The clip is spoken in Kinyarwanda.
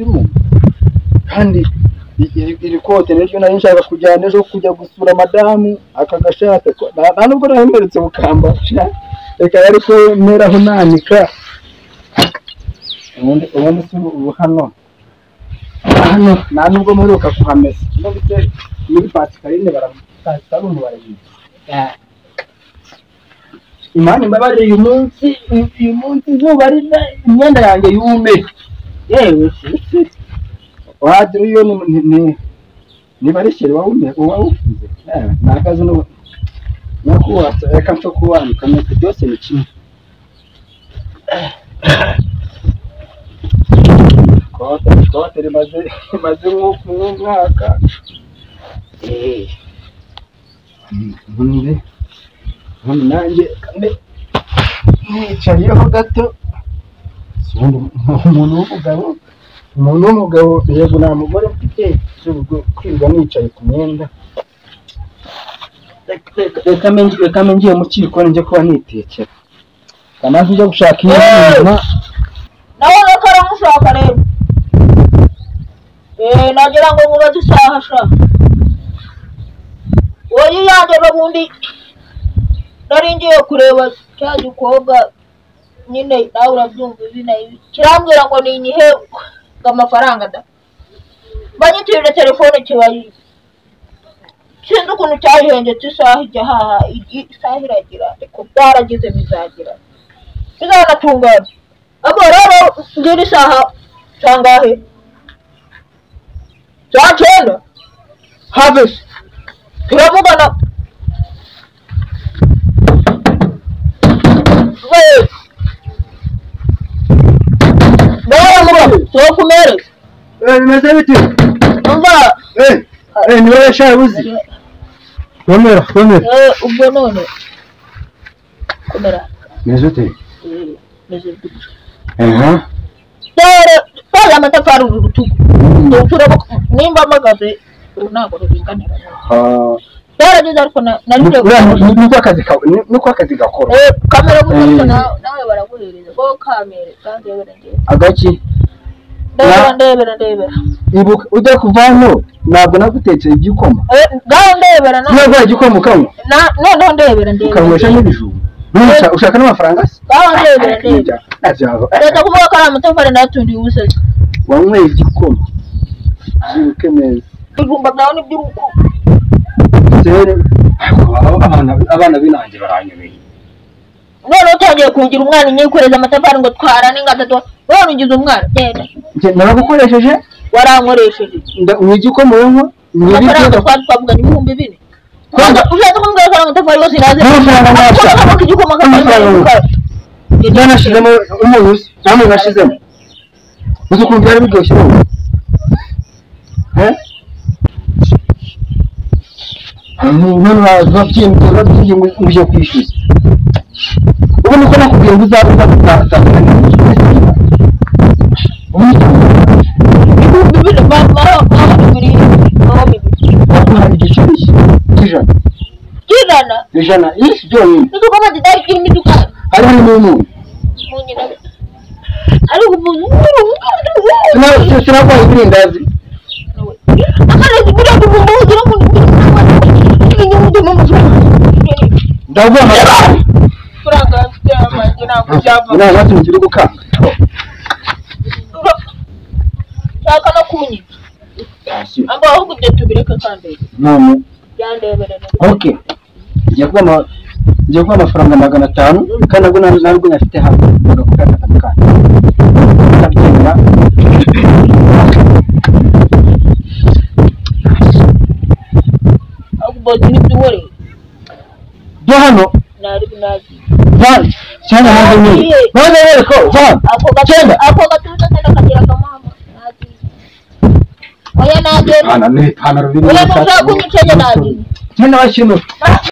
irungu kandi iri kote n'iryo nari nshaka kujyana ejo kujya gusura madamu akagashaka nta nubwo nahemeretse bukambasha reka yari ko meraho nanika ubundi ubu hano nta nubwo mperuka kuhamesa ndetse muri Pascaline baramutasa umuntu barayizi Imana imbabarire uyu munsi izuba rina imyenda yanjye yume yewe wadriyo ni barishyire wawufunze nakaze no nakuwasa reka mfa kuwanika nuko byose ni kimwe kote rimaze nk'umwaka ubundi nanjye nicariyeho gato umuntu w'umugabo yego nta mugore mfite kwirirwa nicaye ku myenda reka ngiye mu kikoni njye kuba nitekera kamaze ujya gushaka inyuma nawe nuko aramushaka rero nagira ngo mubaze isaha sha wowe yanjye n'ubundi nari ngiye kureba cya gikobwa nyine nawe urabyumva izina kirambwira ngo ni inyihe amafaranga da banyitirire telefone kibayi sinzi ukuntu cyahengetse isaha ijya haha isaha iragira ariko byaragize bizagira bizanatungana abo rero ngira isaha sangahe cyagenda habese turavugana so kumere bimeze bite umva niwe yashaye uzi komera ubwo none komera meze ute meze gute dore amatafari urutugu turabo nimba amagaze ntabwo ruringanira byaragize ariko nuko akazi gakora kamera gusa nawe baraguhereza ko kamere kandi yabereye agaki ndebera ibuka ujya kuvamo ntabwo nagutekeye igikoma gaho ndebera ntabwo igikoma kamwe noneho ndebera ukanywesha n'ibijumba ushaka n'amafaranga se gaho ndebera leta kuvuga ko ari amatafari natundiye ubusezi wanyweye igikoma zibuke neza ibijumba byawe n'iby'uruko abana binange baranyobeye none utangiye kugira umwana inyikoreza amatafari ngo twara n'ingatatu none ugize umwana genda naragukoresheje warankoresheje igikoma wenywa amafaranga twavuganye ibihumbi 4 ushaka kumbwira ko amatafari yose naze amafaranga igikoma nashizemo umunyu namwe nashizemo uzi ukuntu byari biryoshye none babyiye uje kwishyuza ubu niko nakubwiye ngo uzaza hari igiceri ijana isi byonyine hari n'umunyu sinarwaye ibirindazi ndavuga amafaranga turi gukanga shaka no kunyiza amba aho kujya tubireka kandi none byandebere okay ngiye kuba amafaranga 500 kandi nabwo nyafite hamwe bagakora akazi ndabyemera aguboti n'ibyore byo hano nari van cyane none ko van ako gatuza cyane kagira kamama nati oya nagenda hana ni hana rubini oya ntushaka kunyicaje nagenda cyane washyino